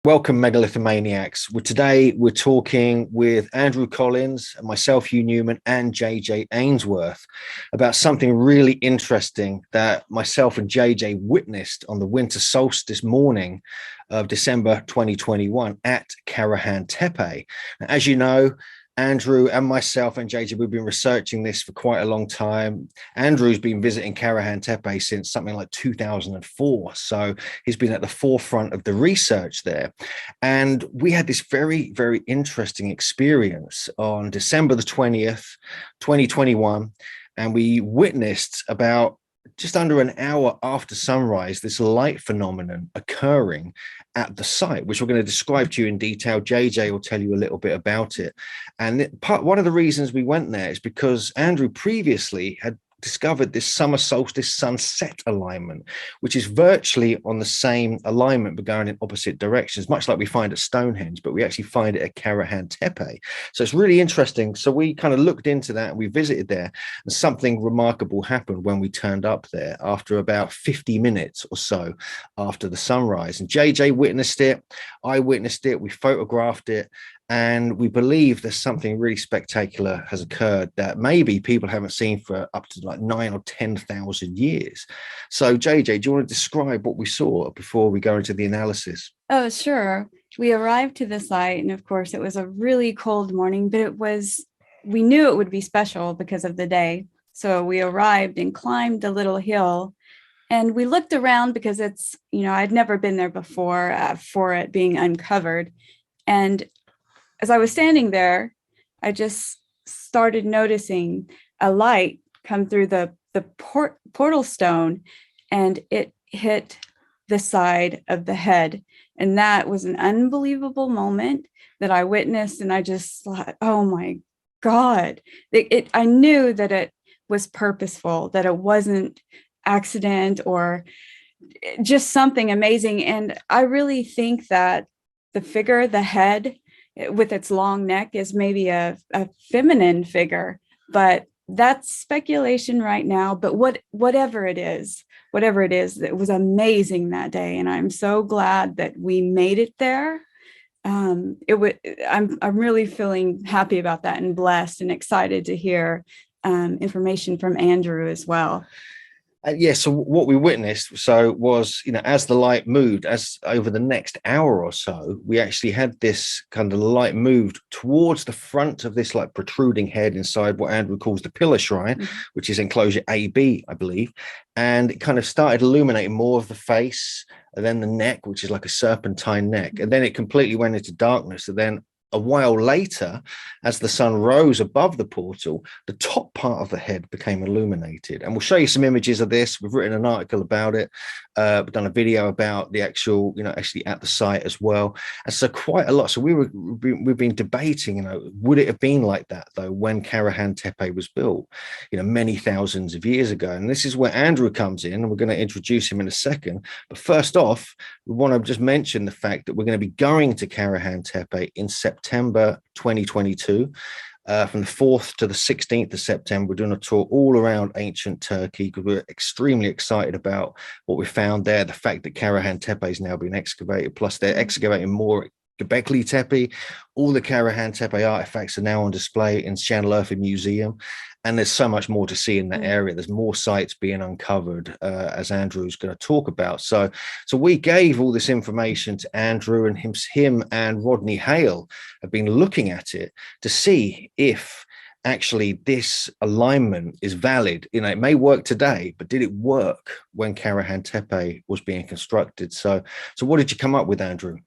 Welcome, Megalithomaniacs. Today we're talking with Andrew Collins, myself, Hugh Newman, and JJ Ainsworth about something really interesting that myself and JJ witnessed on the winter solstice morning of December 2021 at Karahan Tepe. Now, as you know, Andrew and myself and JJ, we've been researching this for quite a long time. Andrew's been visiting Karahan Tepe since something like 2004. So he's been at the forefront of the research there. And we had this very, very interesting experience on December the 20th, 2021. And we witnessed about just under an hour after sunrise, this light phenomenon occurring at the site, which we're going to describe to you in detail. JJ will tell you a little bit about it. And one of the reasons we went there is because Andrew previously had discovered this summer solstice sunset alignment, which is virtually on the same alignment but going in opposite directions, much like we find at Stonehenge, but we actually find it at Karahan Tepe. So it's really interesting. So we kind of looked into that and we visited there, and something remarkable happened when we turned up there after about 50 minutes or so after the sunrise. And JJ witnessed it, I witnessed it, we photographed it, and we believe there's something really spectacular has occurred that maybe people haven't seen for up to like 9 or 10,000 years. So JJ, do you want to describe what we saw before we go into the analysis? Oh, sure. We arrived to the site, and of course it was a really cold morning, but we knew it would be special because of the day. So we arrived and climbed a little hill, and we looked around because I'd never been there before for it being uncovered. And as I was standing there, I just started noticing a light come through the portal stone, and it hit the side of the head. And that was an unbelievable moment that I witnessed. And I just thought, oh my God, I knew that it was purposeful, that it wasn't accident or just something amazing. And I really think that the head, with its long neck, is maybe a feminine figure, but that's speculation right now. But whatever it is, it was amazing that day, and I'm so glad that we made it there. I'm really feeling happy about that and blessed and excited to hear information from Andrew as well. So what we witnessed was, as the light moved, as over the next hour or so, we actually had this kind of light moved towards the front of this like protruding head inside what Andrew calls the pillar shrine, which is enclosure AB, I believe. And it kind of started illuminating more of the face, and then the neck, which is like a serpentine neck. And then it completely went into darkness. And then a while later, as the sun rose above the portal, the top part of the head became illuminated. And we'll show you some images of this. We've written an article about it. We've done a video about the actual, actually at the site as well. And so quite a lot. So we've been debating, would it have been like that though when Karahan Tepe was built, many thousands of years ago? And this is where Andrew comes in, and we're going to introduce him in a second. But first off, we want to just mention the fact that we're going to be going to Karahan Tepe in September 2022. From the 4th to the 16th of September, we're doing a tour all around ancient Turkey because we're extremely excited about what we found there. The fact that Karahan Tepe is now being excavated, plus they're excavating more GÖBEKLI Tepe. All the Karahan Tepe artifacts are now on display in Şanlıurfa Museum. And there's so much more to see in that area. There's more sites being uncovered, as Andrew's going to talk about. So we gave all this information to Andrew, and him and Rodney Hall have been looking at it to see if actually this alignment is valid. It may work today, but did it work when Karahan Tepe was being constructed? So what did you come up with, Andrew?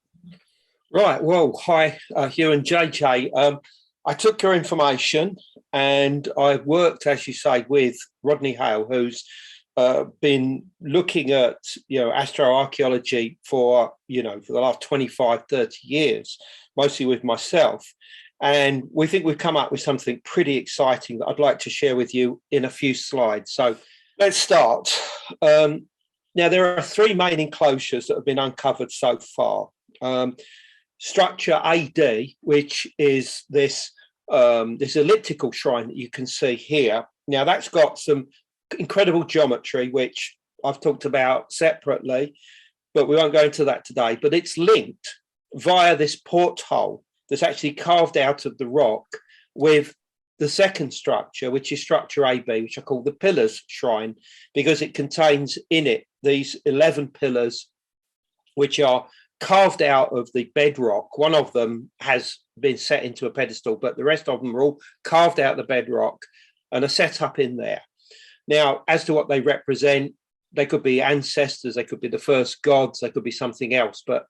Right. Well, hi, Hugh and JJ. I took your information and I worked, as you say, with Rodney Hall, who's been looking at, astroarchaeology for the last 25, 30 years, mostly with myself. And we think we've come up with something pretty exciting that I'd like to share with you in a few slides. So let's start. Now, there are three main enclosures that have been uncovered so far. Structure AD, which is this elliptical shrine that you can see here. Now, that's got some incredible geometry, which I've talked about separately, but we won't go into that today. But it's linked via this porthole that's actually carved out of the rock with the second structure, which is structure AB, which I call the Pillars Shrine, because it contains in it these 11 pillars, which are carved out of the bedrock. One of them has been set into a pedestal, but the rest of them are all carved out of the bedrock and are set up in there. Now, as to what they represent, they could be ancestors, they could be the first gods, they could be something else, but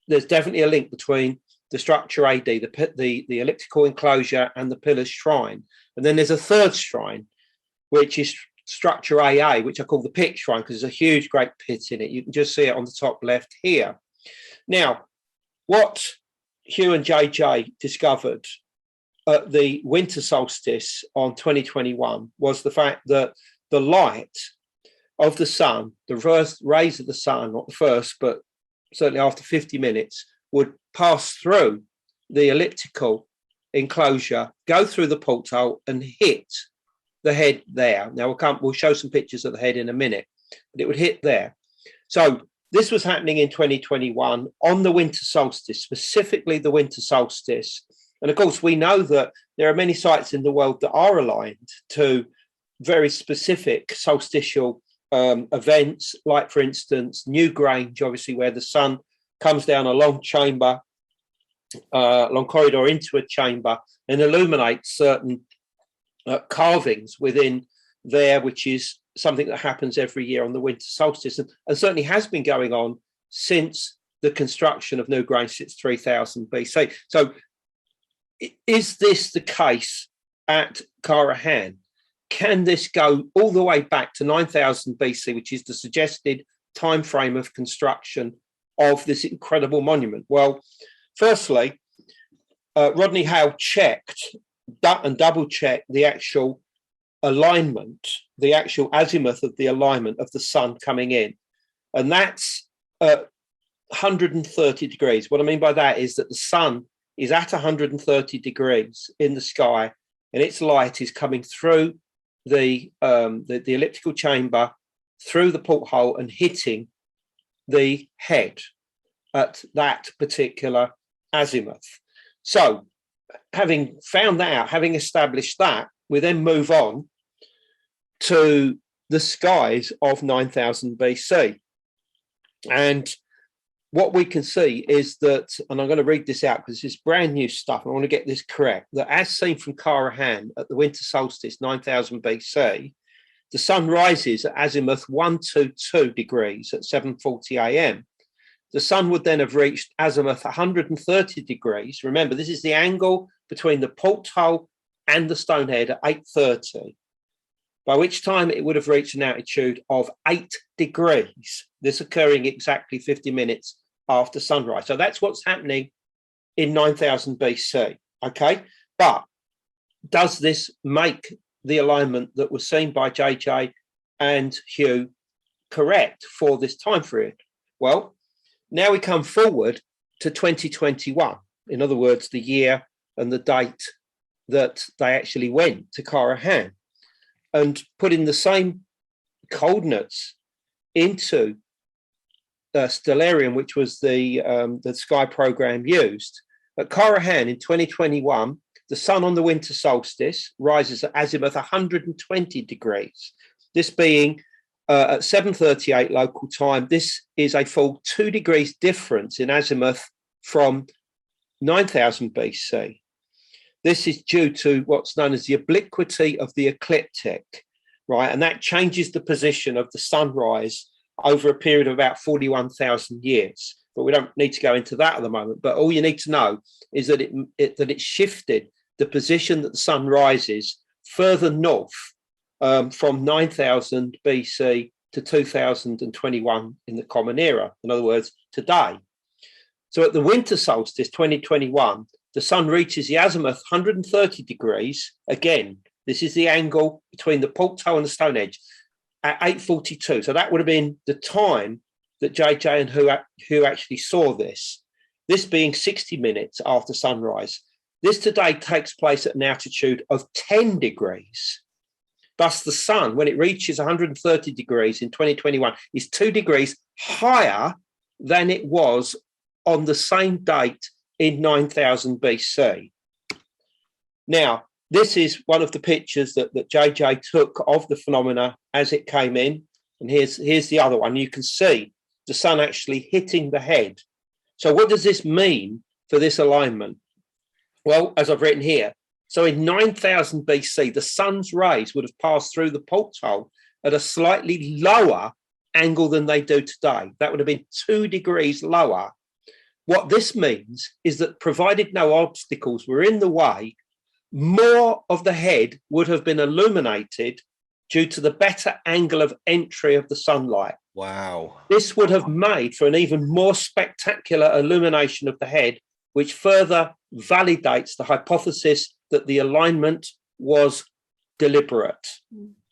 there's definitely a link between the structure AD, the elliptical enclosure, and the Pillars Shrine. And then there's a third shrine, which is structure AA, which I call the Pit Shrine, because there's a huge, great pit in it. You can just see it on the top left here. Now, what Hugh and JJ discovered at the winter solstice on 2021 was the fact that the light of the sun, the first rays of the sun, not the first, but certainly after 50 minutes, would pass through the elliptical enclosure, go through the porthole and hit the head there. Now, we'll show some pictures of the head in a minute, but it would hit there. So this was happening in 2021 on the winter solstice, specifically the winter solstice. And of course, we know that there are many sites in the world that are aligned to very specific solstitial events, like, for instance, Newgrange, obviously, where the sun comes down a long chamber, long corridor into a chamber and illuminates certain carvings within there, which is something that happens every year on the winter solstice, and certainly has been going on since the construction of Newgrange since 3000 BC. So is this the case at Karahan? Can this go all the way back to 9000 BC, which is the suggested time frame of construction of this incredible monument? Well, firstly, Rodney Hall checked and double-checked the actual alignment, the actual azimuth of the alignment of the sun coming in. And that's 130 degrees. What I mean by that is that the sun is at 130 degrees in the sky, and its light is coming through the elliptical chamber, through the porthole, and hitting the head at that particular azimuth. So, having found that out, having established that, we then move on to the skies of 9000 BC. And what we can see is that, and I'm going to read this out because this is brand new stuff, I want to get this correct, that as seen from Karahan at the winter solstice, 9000 BC, the sun rises at azimuth 122 degrees at 7:40 a.m. The sun would then have reached azimuth 130 degrees. Remember, this is the angle between the porthole and the stonehead at 8:30, by which time it would have reached an altitude of 8 degrees, this occurring exactly 50 minutes after sunrise. So that's what's happening in 9000 BC, okay? But does this make the alignment that was seen by JJ and Hugh correct for this time period? Well, now we come forward to 2021. In other words, the year and the date that they actually went to Karahan, and put in the same coordinates into Stellarium, which was the sky program used. At Karahan in 2021, the sun on the winter solstice rises at azimuth 120 degrees. This being at 7:38 local time, this is a full 2 degrees difference in azimuth from 9000 BC. This is due to what's known as the obliquity of the ecliptic, right? And that changes the position of the sunrise over a period of about 41,000 years. But we don't need to go into that at the moment. But all you need to know is that it shifted the position that the sun rises further north from 9000 BC to 2021 in the Common Era. In other words, today. So at the winter solstice 2021, the sun reaches the azimuth 130 degrees. Again, this is the angle between the porthole and the stone edge at 8:42. So that would have been the time that JJ and who actually saw this. This being 60 minutes after sunrise. This today takes place at an altitude of 10 degrees. Thus, the sun, when it reaches 130 degrees in 2021, is 2 degrees higher than it was on the same date in 9000 BC. Now, this is one of the pictures that JJ took of the phenomena as it came in. And here's the other one. You can see the sun actually hitting the head. So what does this mean for this alignment? Well, as I've written here, so in 9000 BC, the sun's rays would have passed through the porthole at a slightly lower angle than they do today. That would have been 2 degrees lower. What this means is that provided no obstacles were in the way, more of the head would have been illuminated due to the better angle of entry of the sunlight. Wow. This would have made for an even more spectacular illumination of the head, which further validates the hypothesis that the alignment was deliberate.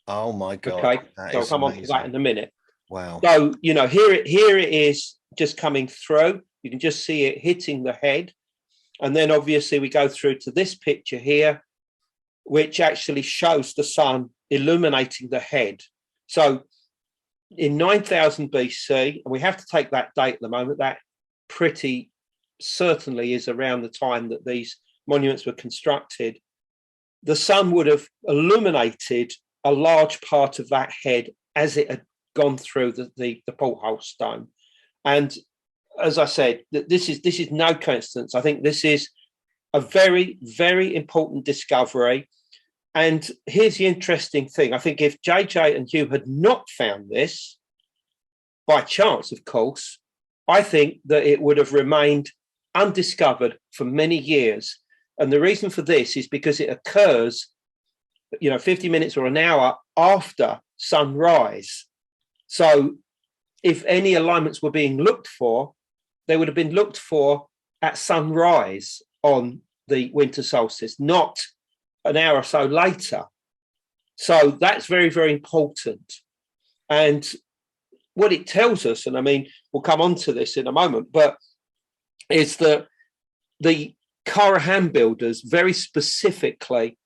Oh my God. Okay, That so I'll is come on to amazing. that in a minute. Wow. So, you know, here it is just coming through. You can just see it hitting the head. And then obviously we go through to this picture here, which actually shows the sun illuminating the head. So in 9000 BC, and we have to take that date at the moment, that pretty certainly is around the time that these monuments were constructed, the sun would have illuminated a large part of that head as it had gone through the porthole stone. And as I said, this is no coincidence. I think this is a very, very important discovery. And here's the interesting thing. I think if JJ and Hugh had not found this, by chance, of course, I think that it would have remained undiscovered for many years. And the reason for this is because it occurs, 50 minutes or an hour after sunrise. So if any alignments were being looked for, they would have been looked for at sunrise on the winter solstice, not an hour or so later. So that's very, very important. And what it tells us, and I mean, we'll come on to this in a moment, but is that the Karahan builders very specifically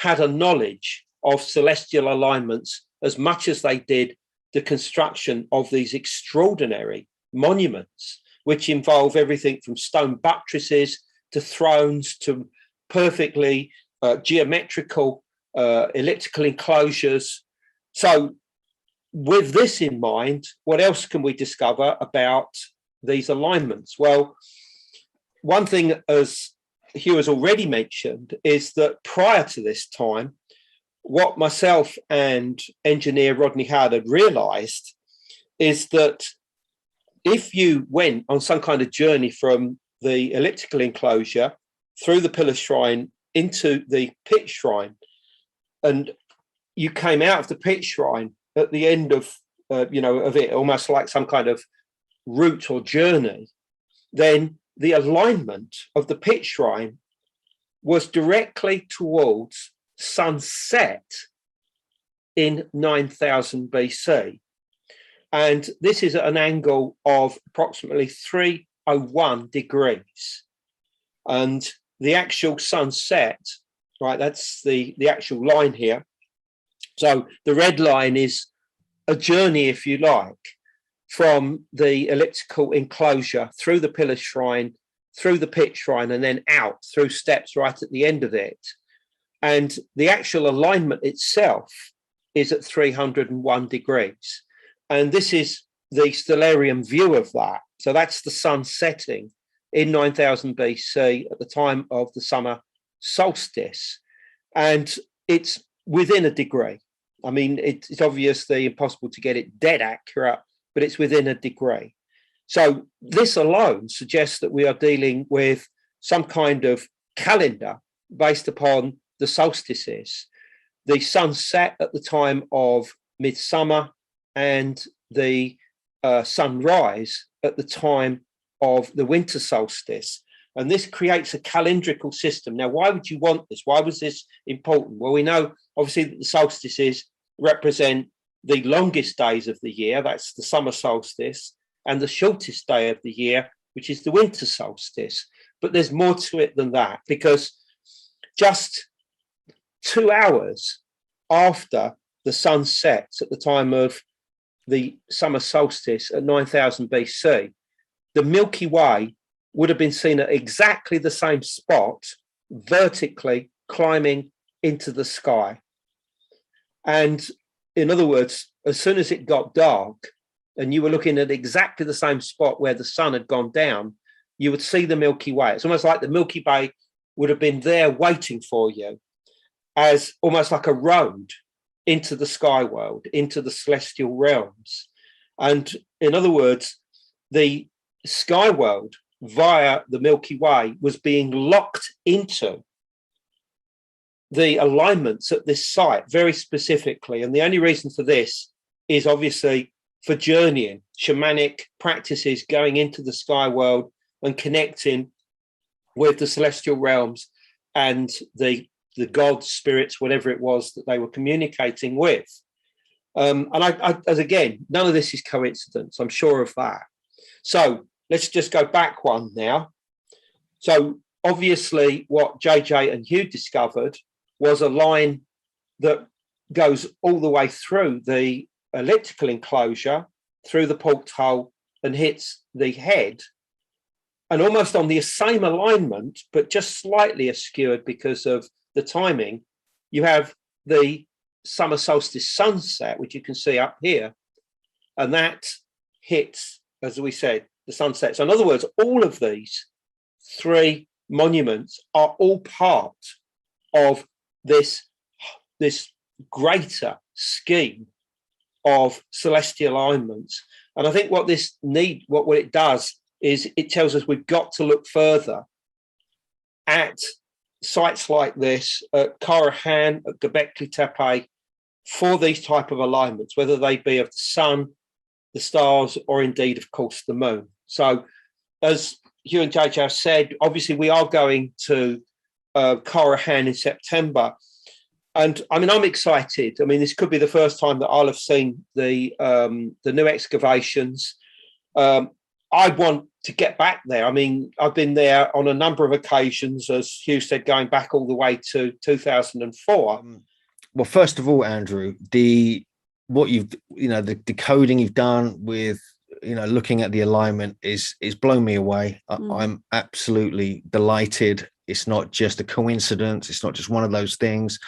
had a knowledge of celestial alignments as much as they did the construction of these extraordinary monuments, which involve everything from stone buttresses to thrones to perfectly geometrical elliptical enclosures. So with this in mind, what else can we discover about these alignments? Well, one thing, as Hugh has already mentioned, is that prior to this time, what myself and engineer Rodney Hall had realised is that if you went on some kind of journey from the elliptical enclosure through the pillar shrine into the pit shrine, and you came out of the pit shrine at the end of it, almost like some kind of route or journey, then the alignment of the pit shrine was directly towards sunset in 9000 BC. And this is at an angle of approximately 301 degrees. And the actual sunset, right, that's the actual line here. So the red line is a journey, if you like, from the elliptical enclosure through the pillar shrine, through the pit shrine, and then out through steps right at the end of it. And the actual alignment itself is at 301 degrees. And this is the stellarium view of that. So that's the sun setting in 9000 BC at the time of the summer solstice. And it's within a degree. I mean, it's obviously impossible to get it dead accurate, but it's within a degree. So this alone suggests that we are dealing with some kind of calendar based upon the solstices. The sun set at the time of midsummer and the sunrise at the time of the winter solstice. And this creates a calendrical system. Now, why would you want this? Why was this important? Well, we know obviously that the solstices represent the longest days of the year, that's the summer solstice, and the shortest day of the year, which is the winter solstice. But there's more to it than that, because just 2 hours after the sun sets at the time of the summer solstice at 9000 BC, the Milky Way would have been seen at exactly the same spot, vertically climbing into the sky. And in other words, as soon as it got dark and you were looking at exactly the same spot where the sun had gone down, you would see the Milky Way. It's almost like the Milky Way would have been there waiting for you, as almost like a road into the sky world, into the celestial realms. And in other words, the sky world via the Milky Way was being locked into the alignments at this site very specifically. And the only reason for this is obviously for journeying, shamanic practices going into the sky world and connecting with the celestial realms and the gods, spirits, whatever it was that they were communicating with. And as again, none of this is coincidence. I'm sure of that. So let's just go back one now. So obviously what JJ and Hugh discovered was a line that goes all the way through the elliptical enclosure, through the porthole, and hits the head. And almost on the same alignment, but just slightly askewed because of the timing, you have the summer solstice sunset, which you can see up here. And that hits, as we said, the sunset. So in other words, all of these three monuments are all part of this greater scheme of celestial alignments. And I think what it does is it tells us we've got to look further at sites like this, at Karahan, at GÖBEKLI Tepe, for these type of alignments, whether they be of the sun, the stars, or indeed, of course, the moon. So as Hugh and JJ have said, obviously we are going to Karahan in September. And I mean, I'm excited. I mean, this could be the first time that I'll have seen the new excavations. I want to get back there. I mean, I've been there on a number of occasions, as Hugh said, going back all the way to 2004. Well, first of all, Andrew, the decoding you've done with, looking at the alignment is blown me away. I'm absolutely delighted. It's not just a coincidence. It's not just one of those things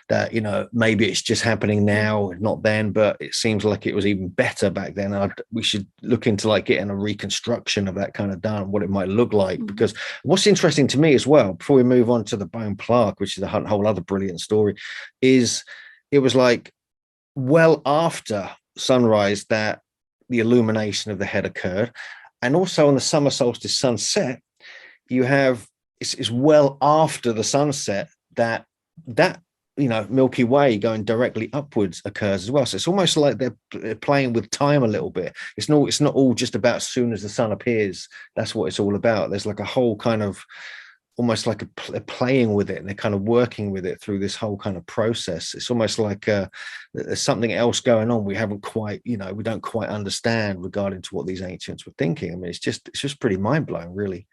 that, maybe it's just happening now, not then, but it seems like it was even better back then. We should look into getting a reconstruction of that kind of done, what it might look like. Because what's interesting to me as well, before we move on to the bone plaque, which is a whole other brilliant story, is it was well after sunrise that the illumination of the head occurred. And also on the summer solstice sunset, you have, it's well after the sunset that Milky Way going directly upwards occurs as well. So it's almost like they're playing with time a little bit. It's not all just about as soon as the sun appears. That's what it's all about. There's a whole kind of almost like a playing with it, and they're kind of working with it through this whole kind of process. It's almost like there's something else going on we haven't quite, we don't quite understand regarding to what these ancients were thinking. I mean, it's just pretty mind-blowing, really.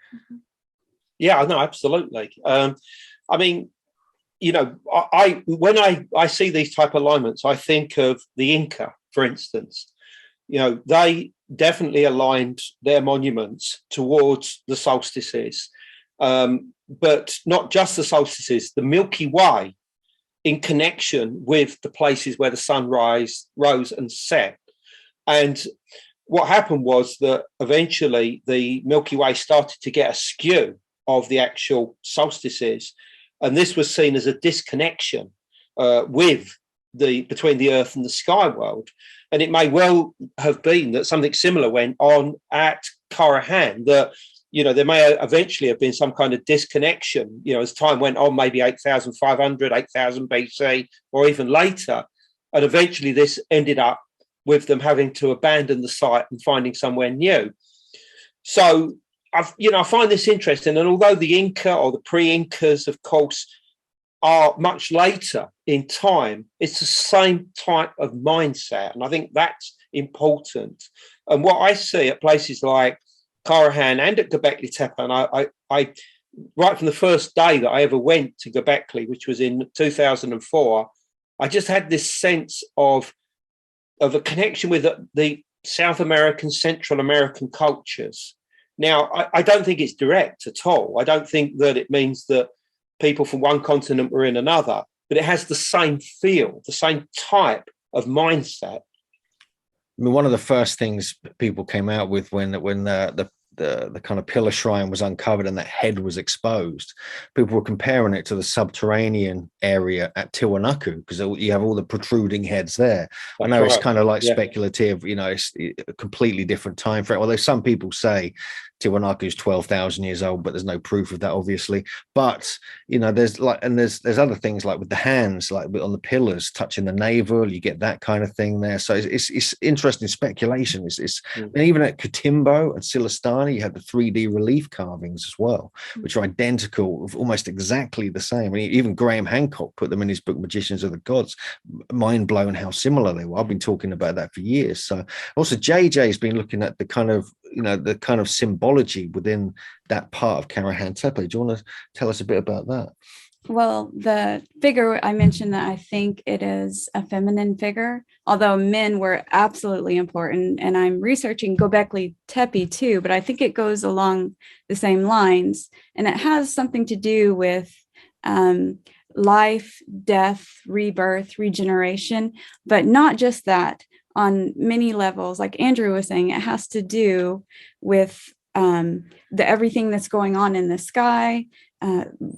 Yeah, no, absolutely. I mean, when I see these type of alignments, I think of the Inca, for instance. They definitely aligned their monuments towards the solstices, but not just the solstices, the Milky Way, in connection with the places where the sun rose and set. And what happened was that eventually the Milky Way started to get askew of the actual solstices, and this was seen as a disconnection between the Earth and the sky world. And it may well have been that something similar went on at Karahan, that there may eventually have been some kind of disconnection, as time went on, maybe 8,500, 8,000 BC, or even later. And eventually this ended up with them having to abandon the site and finding somewhere new. So I find this interesting. And although the Inca or the pre-Incas, of course, are much later in time, it's the same type of mindset. And I think that's important. And what I see at places like Karahan and at GÖBEKLI Tepe, and I right from the first day that I ever went to GÖBEKLI, which was in 2004, I just had this sense of a connection with the South American, Central American cultures. Now, I don't think it's direct at all. I don't think that it means that people from one continent were in another, but it has the same feel, the same type of mindset. I mean, one of the first things people came out with when the kind of pillar shrine was uncovered and that head was exposed, people were comparing it to the subterranean area at Tiwanaku, because you have all the protruding heads there. I know it's kind of like speculative, you know, it's a completely different time frame. Although some people say Tiwanaku is 12,000 years old, but there's no proof of that, obviously. But you know, there's other things like with the hands, like on the pillars touching the navel, you get that kind of thing there. So it's interesting speculation. And even at Katimbo and Silastani, you have the 3D relief carvings as well, which are identical, almost exactly the same. I mean, even Graham Hancock put them in his book Magicians of the Gods. Mind blown how similar they were. I've been talking about that for years. So also JJ's been looking at the kind of symbology within that part of Karahan Tepe. Do you want to tell us a bit about that? Well, the figure I mentioned, that I think it is a feminine figure, although men were absolutely important. And I'm researching GÖBEKLI Tepe too, but I think it goes along the same lines. And it has something to do with life, death, rebirth, regeneration, but not just that. On many levels, like Andrew was saying, it has to do with everything that's going on in the sky.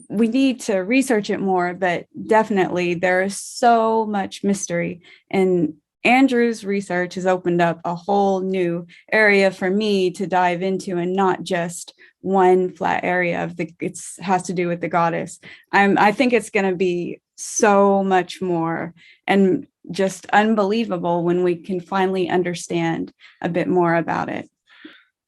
We need to research it more, but definitely there is so much mystery. And Andrew's research has opened up a whole new area for me to dive into, and not just one flat area of it has to do with the goddess. I think it's going to be so much more, and just unbelievable when we can finally understand a bit more about it.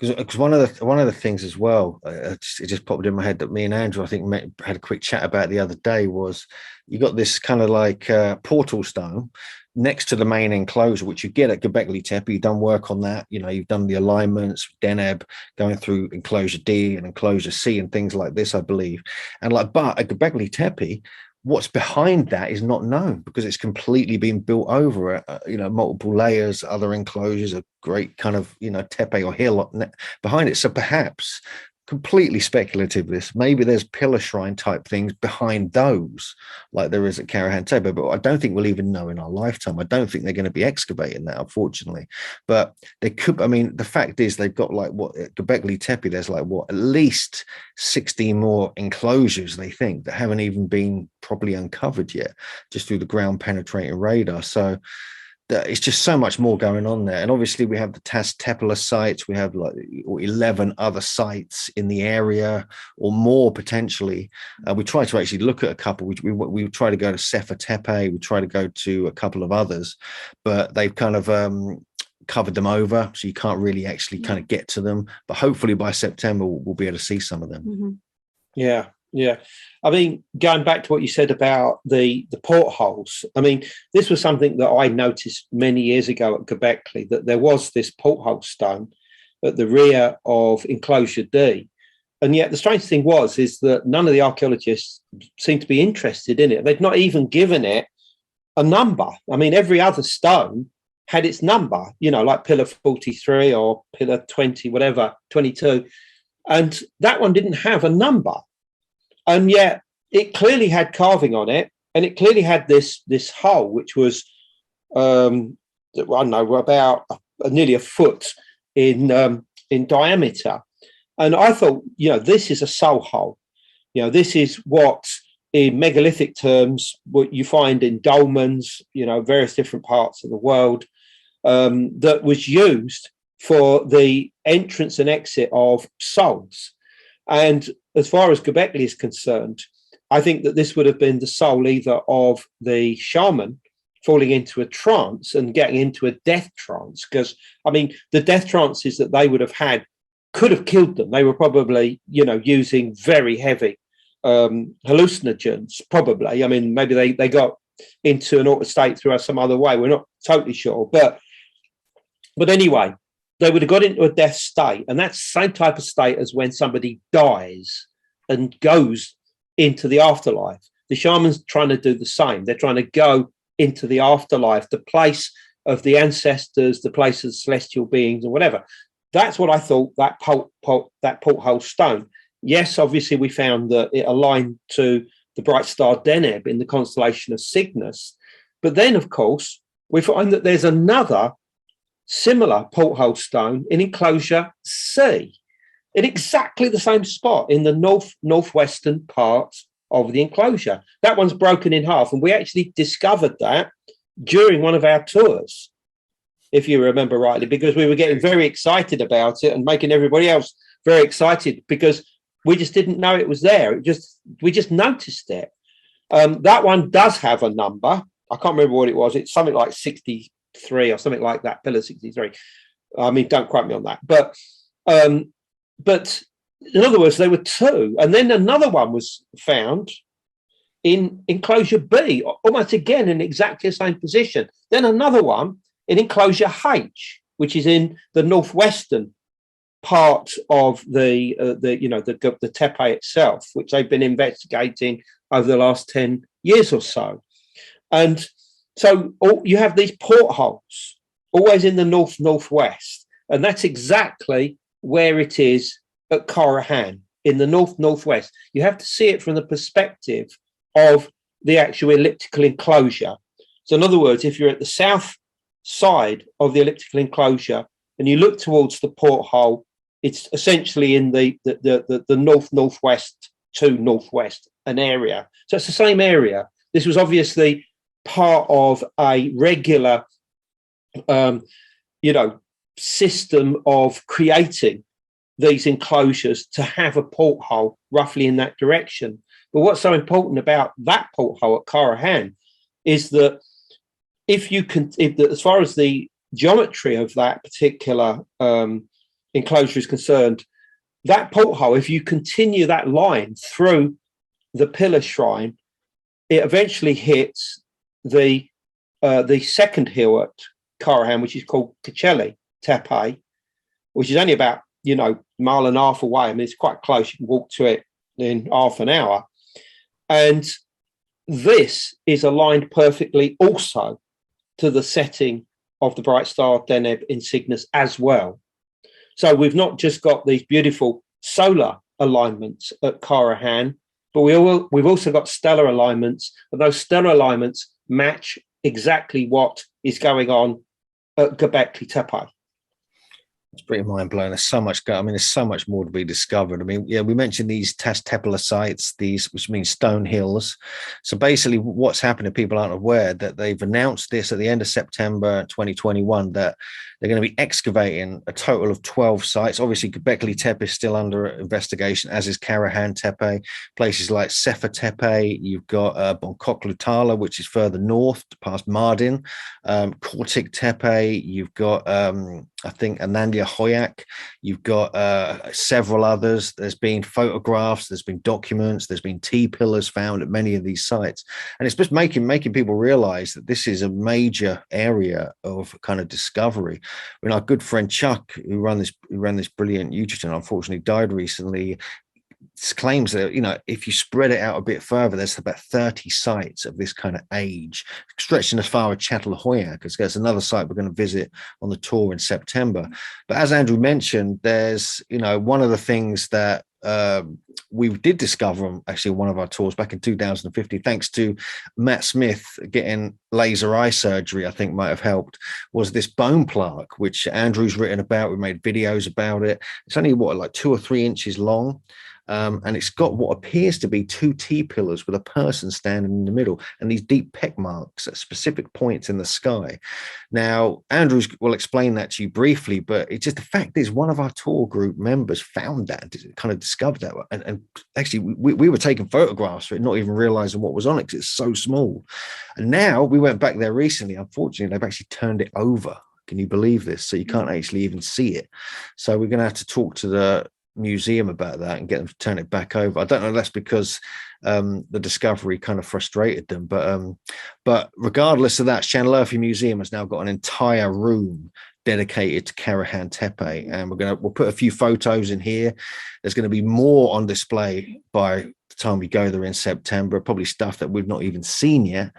Because one of the things as well, it just popped in my head that me and Andrew, I think, had a quick chat about the other day, was you got this kind of like portal stone next to the main enclosure, which you get at GÖBEKLI Tepe. You've done work on that, you know, you've done the alignments, Deneb, going through enclosure D and enclosure C and things like this, I believe. And but at GÖBEKLI Tepe, what's behind that is not known, because it's completely been built over, multiple layers, other enclosures, a great kind of, tepe or hill behind it. So perhaps, completely speculative, maybe there's pillar shrine type things behind those, like there is at Karahan Tepe, but I don't think we'll even know in our lifetime. I don't think they're going to be excavating that, unfortunately, but they could. I mean, the fact is they've got at GÖBEKLI Tepe, there's at least 60 more enclosures, they think, that haven't even been properly uncovered yet, just through the ground penetrating radar. So it's just so much more going on there. And obviously we have the Tas Tepela sites. We have 11 other sites in the area, or more potentially. We try to actually look at a couple. We try to go to Sefer Tepe. We try to go to a couple of others, but they've kind of covered them over, so you can't really actually kind of get to them. But hopefully by September we'll be able to see some of them. Mm-hmm. Yeah. I mean, going back to what you said about the portholes, I mean, this was something that I noticed many years ago at GÖBEKLI, that there was this porthole stone at the rear of enclosure D. And yet the strange thing is that none of the archaeologists seem to be interested in it. They've not even given it a number. I mean, every other stone had its number, like pillar 43 or pillar 20, whatever, 22. And that one didn't have a number. And yet it clearly had carving on it, and it clearly had this hole, which was, about nearly a foot in diameter. And I thought, this is a soul hole. This is what, in megalithic terms, what you find in dolmens, various different parts of the world, that was used for the entrance and exit of souls. And as far as GÖBEKLI is concerned, I think that this would have been the soul either of the shaman falling into a trance and getting into a death trance, because, I mean, the death trances that they would have had could have killed them. They were probably, using very heavy hallucinogens, probably. I mean, maybe they got into an altered state through some other way. We're not totally sure. But anyway, they would have got into a death state, and that's the same type of state as when somebody dies and goes into the afterlife. The shaman's trying to do the same. They're trying to go into the afterlife, the place of the ancestors, the place of the celestial beings, or whatever. that's what I thought that porthole stone. Yes, obviously we found that it aligned to the bright star Deneb in the constellation of Cygnus. But then, of course, we find that there's another similar porthole stone in enclosure C, in exactly the same spot in the northwestern part of the enclosure. That one's broken in half, and we actually discovered that during one of our tours, if you remember rightly, because we were getting very excited about it and making everybody else very excited because we just didn't know it was there. We just noticed it. That one does have a number. I can't remember what it was. It's something like 63 or something like that, pillar 63. I mean, don't quote me on that. But in other words, there were two. And then another one was found in enclosure B, almost again in exactly the same position. Then another one in enclosure H, which is in the northwestern part of the Tepe itself, which they've been investigating over the last 10 years or so. And so you have these portholes always in the northwest, and that's exactly where it is at Karahan in the northwest. You have to see it from the perspective of the actual elliptical enclosure. So in other words, if you're at the south side of the elliptical enclosure and you look towards the porthole, it's essentially in the northwest to northwest, an area. So it's the same area. This was obviously part of a regular system of creating these enclosures to have a porthole roughly in that direction. But what's so important about that porthole at Karahan is that as far as the geometry of that particular enclosure is concerned, that porthole, if you continue that line through the pillar shrine, it eventually hits the second hill at Karahan, which is called GÖBEKLI Tepe, which is only about mile and a half away. I mean, it's quite close. You can walk to it in half an hour. And this is aligned perfectly also to the setting of the bright star Deneb in Cygnus as well. So we've not just got these beautiful solar alignments at Karahan, but we've also got stellar alignments, and those stellar alignments match exactly what is going on at Göbekli Tepe. It's pretty mind blowing. There's so much. There's so much more to be discovered. I mean, yeah, we mentioned these Tepe sites, which means stone hills. So basically, what's happening? People aren't aware that they've announced this at the end of September 2021 that they're going to be excavating a total of 12 sites. Obviously, Göbekli Tepe is still under investigation, as is Karahan Tepe. Places like Sefer Tepe. You've got Bongkok Lutala, which is further north past Mardin. Kortik Tepe. You've got I think Anandya Hoyak. You've got several others. There's been photographs, there's been documents, there's been T-pillars found at many of these sites. And it's just making people realize that this is a major area of kind of discovery. I mean, our good friend Chuck, who ran this brilliant YouTube channel, unfortunately died recently, claims that if you spread it out a bit further, there's about 30 sites of this kind of age stretching as far as Çatalhöyük, because there's another site we're going to visit on the tour in September. But as Andrew mentioned, there's one of the things that we did discover actually one of our tours back in 2015, thanks to Matt Smith getting laser eye surgery, I think might have helped, was this bone plaque, which Andrew's written about. We made videos about it. It's only like 2 or 3 inches long. And it's got what appears to be 2 T-pillars with a person standing in the middle and these deep peck marks at specific points in the sky. Now, Andrews will explain that to you briefly, but it's just the fact is one of our tour group members found that, kind of discovered that. And actually, we were taking photographs for it, not even realizing what was on it because it's so small. And now we went back there recently. Unfortunately, they've actually turned it over. Can you believe this? So you can't actually even see it. So we're going to have to talk to the museum about that and get them to turn it back over. I don't know, that's because the discovery kind of frustrated them, but regardless of that, Şanlıurfa Museum has now got an entire room dedicated to Karahan Tepe, and we'll put a few photos in here. There's going to be more on display by the time we go there in September, probably stuff that we've not even seen yet.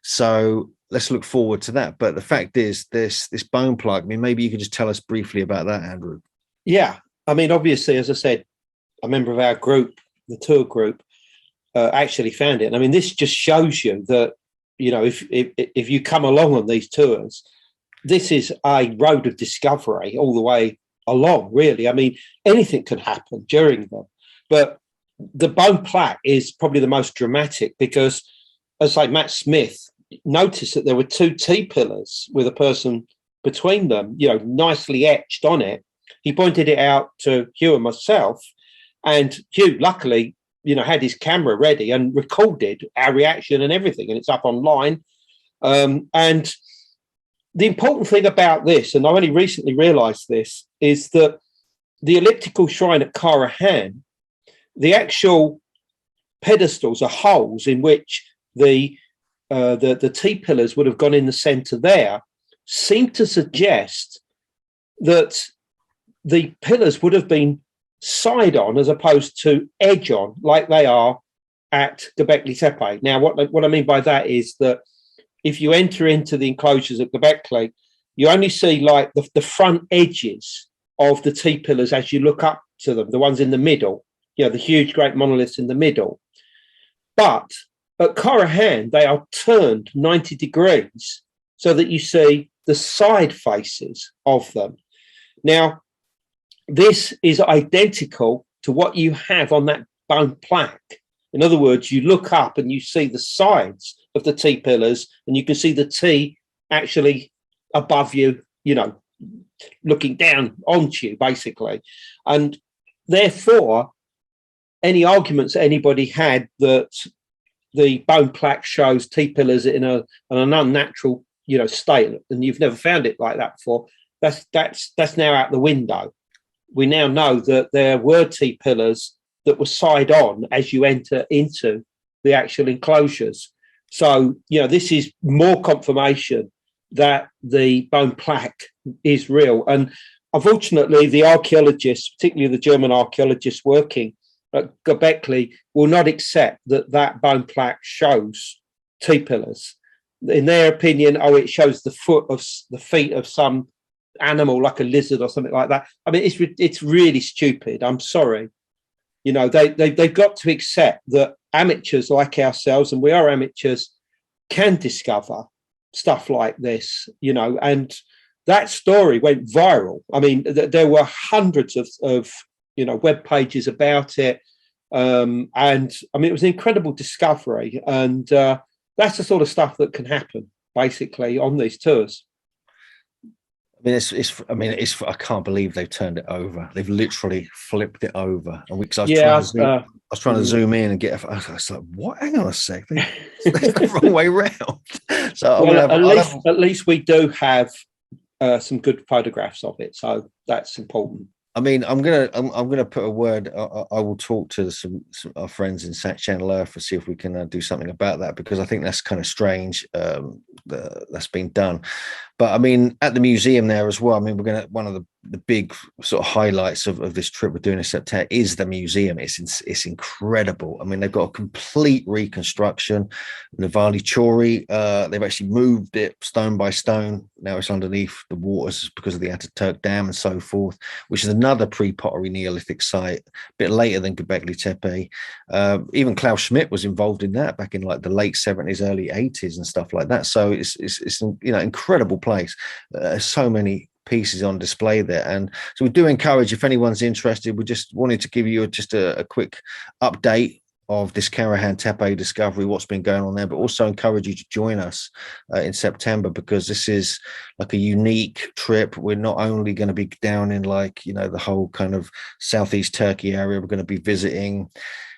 So let's look forward to that. But the fact is, this bone plaque, I mean, maybe you could just tell us briefly about that, Andrew. Yeah. I mean, obviously, as I said, a member of our group, the tour group, actually found it. And I mean, this just shows you that, you know, if you come along on these tours, this is a road of discovery all the way along, really. I mean, anything can happen during them. But the bone plaque is probably the most dramatic because, as I say, Matt Smith noticed that there were two T-pillars with a person between them, you know, nicely etched on it. He pointed it out to Hugh and myself, and Hugh, luckily, you know, had his camera ready and recorded our reaction and everything, and it's up online. And the important thing about this, and I only recently realised this, is that the elliptical shrine at Karahan, the actual pedestals are holes in which the T-pillars would have gone in the centre there, seem to suggest that the pillars would have been side on as opposed to edge on, like they are at Göbekli Tepe. Now, what I mean by that is that if you enter into the enclosures at Göbekli, you only see like the front edges of the T-pillars as you look up to them, the ones in the middle, you know, the huge great monoliths in the middle. But at Karahan, they are turned 90 degrees so that you see the side faces of them. Now, this is identical to what you have on that bone plaque. In other words, you look up and you see the sides of the T-pillars, and you can see the T actually above you, you know, looking down onto you, basically. And therefore, any arguments that anybody had that the bone plaque shows T-pillars in an unnatural, you know, state, and you've never found it like that before, that's now out the window. We now know that there were T-pillars that were side on as you enter into the actual enclosures. So, you know, this is more confirmation that the bone plaque is real. And unfortunately, the archaeologists, particularly the German archaeologists working at Göbekli, will not accept that that bone plaque shows T-pillars. In their opinion, it shows the feet of some animal like a lizard or something like that. I mean, it's really stupid. I'm sorry. You know, they've got to accept that amateurs like ourselves, and we are amateurs, can discover stuff like this, you know, and that story went viral. I mean, there were hundreds of you know, web pages about it. And I mean, it was an incredible discovery. And that's the sort of stuff that can happen basically on these tours. I mean, I can't believe they've turned it over. They've literally flipped it over. And I was trying to zoom in and get. I was like, "What? Hang on a sec, it's the wrong way round." So well, at least we do have some good photographs of it, so that's important. I mean, I'm gonna put a word. I will talk to some our friends in Sat Channel Earth and see if we can do something about that, because I think that's kind of strange. That's been done. But I mean, at the museum there as well, I mean, one of the big sort of highlights of this trip we're doing in September is the museum. It's incredible. I mean, they've got a complete reconstruction. Navali Chori, they've actually moved it stone by stone. Now it's underneath the waters because of the Ataturk Dam and so forth, which is another pre-pottery Neolithic site, a bit later than Göbekli Tepe. Even Klaus Schmidt was involved in that back in like the late 70s, early 80s and stuff like that. So it's you know, incredible place. So many pieces on display there, and so we do encourage, if anyone's interested, we just wanted to give you just a quick update of this Karahan Tepe discovery, what's been going on there, but also encourage you to join us in September, because this is like a unique trip. We're not only going to be down in, like, you know, the whole kind of southeast Turkey area. We're going to be visiting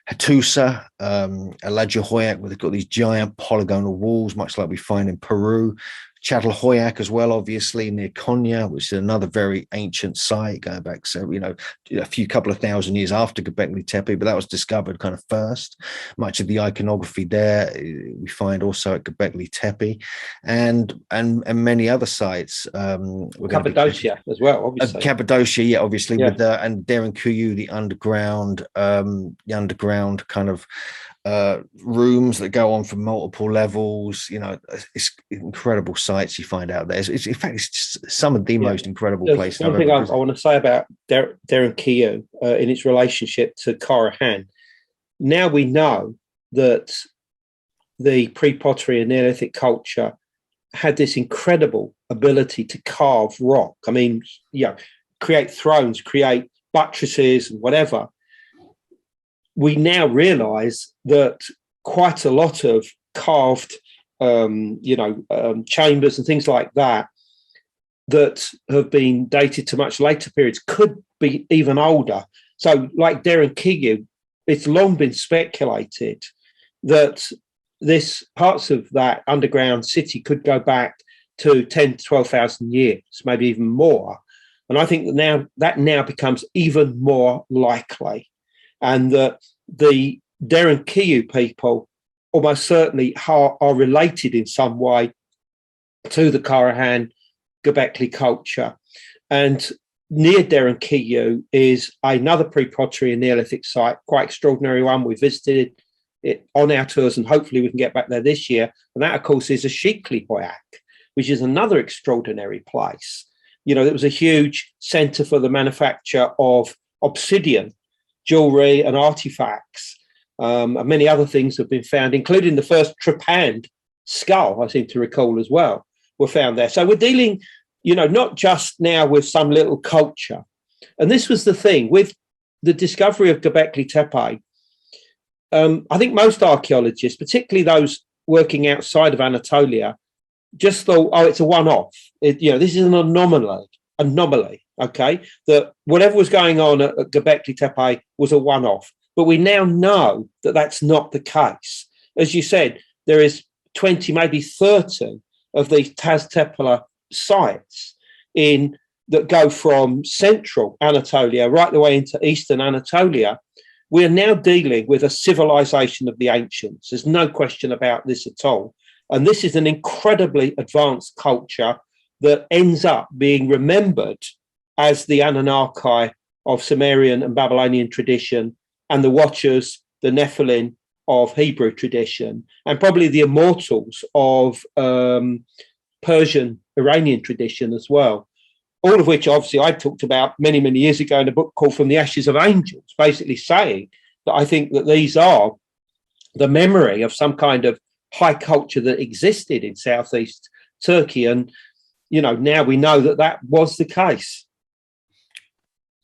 Hattusa, Alajuhoyak, where they've got these giant polygonal walls, much like we find in Peru. Çatalhöyük as well, obviously, near Konya, which is another very ancient site going back, so, you know, a couple of thousand years after Göbekli Tepe, but that was discovered kind of first. Much of the iconography there we find also at Göbekli Tepe, and many other sites. Cappadocia as well, obviously. Cappadocia, yeah, obviously, yeah. With and Derinkuyu, the underground kind of rooms that go on for multiple levels. You know, it's incredible sights you find out there. In fact, it's just some of the most incredible places. One thing I want to say about Derenkiyu in its relationship to Karahan. Now we know that the pre-pottery and Neolithic culture had this incredible ability to carve rock. I mean, create thrones, create buttresses and whatever. We now realize that quite a lot of carved, chambers and things like that have been dated to much later periods could be even older. So like Derenkiyu, it's long been speculated that parts of that underground city could go back to 10 to 12,000 years, maybe even more. And I think that now becomes even more likely. And that the Derenkiyu people almost certainly are related in some way to the Karahan Göbekli culture. And near Derenkiyu is another pre-pottery and Neolithic site, quite extraordinary one. We visited it on our tours, and hopefully we can get back there this year. And that, of course, is a Shikli Hoyak, which is another extraordinary place. You know, it was a huge centre for the manufacture of obsidian, jewellery and artefacts. And many other things have been found, including the first trepanned skull, I seem to recall as well, were found there. So we're dealing, not just now with some little culture. And this was the thing with the discovery of Göbekli Tepe. I think most archaeologists, particularly those working outside of Anatolia, just thought, it's a one-off. This is an anomaly, okay? That whatever was going on at Göbekli Tepe was a one-off. But we now know that that's not the case. As you said, there is 20, maybe 30 of these Taz Tepe sites that go from central Anatolia right the way into eastern Anatolia. We are now dealing with a civilization of the ancients. There's no question about this at all. And this is an incredibly advanced culture that ends up being remembered as the Anunnaki of Sumerian and Babylonian tradition, and the Watchers, the Nephilim of Hebrew tradition, and probably the Immortals of Persian, Iranian tradition as well. All of which, obviously, I talked about many, many years ago in a book called From the Ashes of Angels, basically saying that I think that these are the memory of some kind of high culture that existed in southeast Turkey. And, now we know that was the case.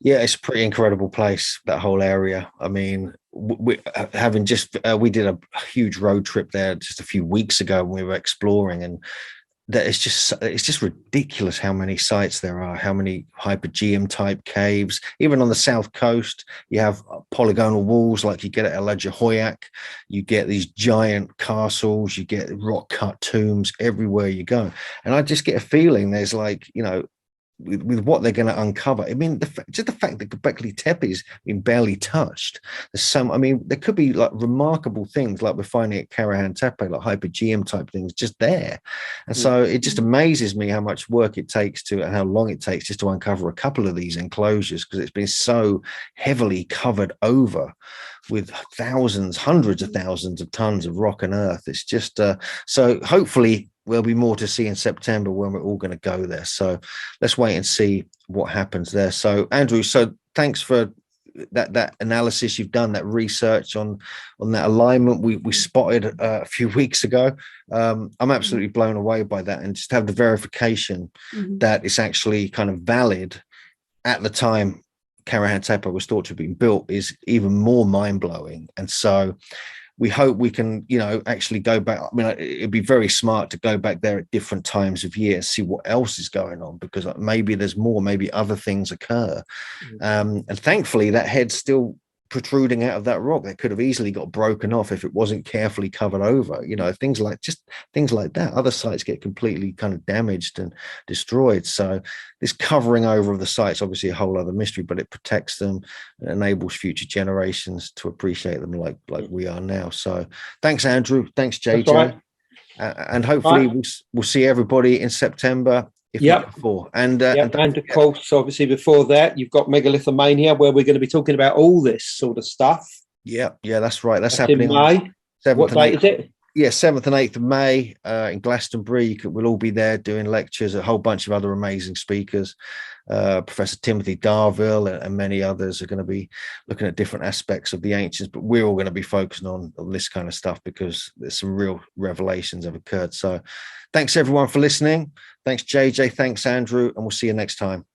Yeah, it's a pretty incredible place, that whole area. I mean, we did a huge road trip there just a few weeks ago when we were exploring, and that it's just ridiculous how many sites there are, how many hypogeum type caves. Even on the south coast, you have polygonal walls like you get at El Hoyak. You get these giant castles, you get rock cut tombs everywhere you go. And I just get a feeling there's with what they're going to uncover. I mean, just the fact that Göbekli Tepe is barely touched. There could be like remarkable things like we're finding at Karahan Tepe, like hypogeum type things just there. And so it just amazes me how much work it takes and how long it takes just to uncover a couple of these enclosures, because it's been so heavily covered over with hundreds of thousands of tons of rock and earth. It's just so hopefully there'll be more to see in September when we're all going to go there. So let's wait and see what happens there. So Andrew, thanks for that analysis you've done, that research on that alignment we spotted a few weeks ago. I'm absolutely blown away by that, and just have the verification that it's actually kind of valid at the time Karahan Tepe was thought to have been built is even more mind-blowing. And so we hope we can, actually go back. I mean, it'd be very smart to go back there at different times of year, see what else is going on, because maybe there's more, maybe other things occur. And thankfully that head's still protruding out of that rock that could have easily got broken off if it wasn't carefully covered over, things like that. Other sites get completely kind of damaged and destroyed. So this covering over of the sites, obviously a whole other mystery, but it protects them and enables future generations to appreciate them like we are now. So thanks, Andrew. Thanks, JJ. Right. And hopefully we'll see everybody in September. Before. And of course, obviously before that, you've got Megalithomania, where we're going to be talking about all this sort of stuff. Yeah, that's right. That's happening in May. 7th What and date 8th. is it? Yeah, 7th and 8th of May in Glastonbury. We'll all be there doing lectures, a whole bunch of other amazing speakers. Professor Timothy Darville and many others are going to be looking at different aspects of the ancients, but we're all going to be focusing on this kind of stuff because there's some real revelations have occurred. So thanks everyone for listening. Thanks, JJ. Thanks, Andrew. And we'll see you next time.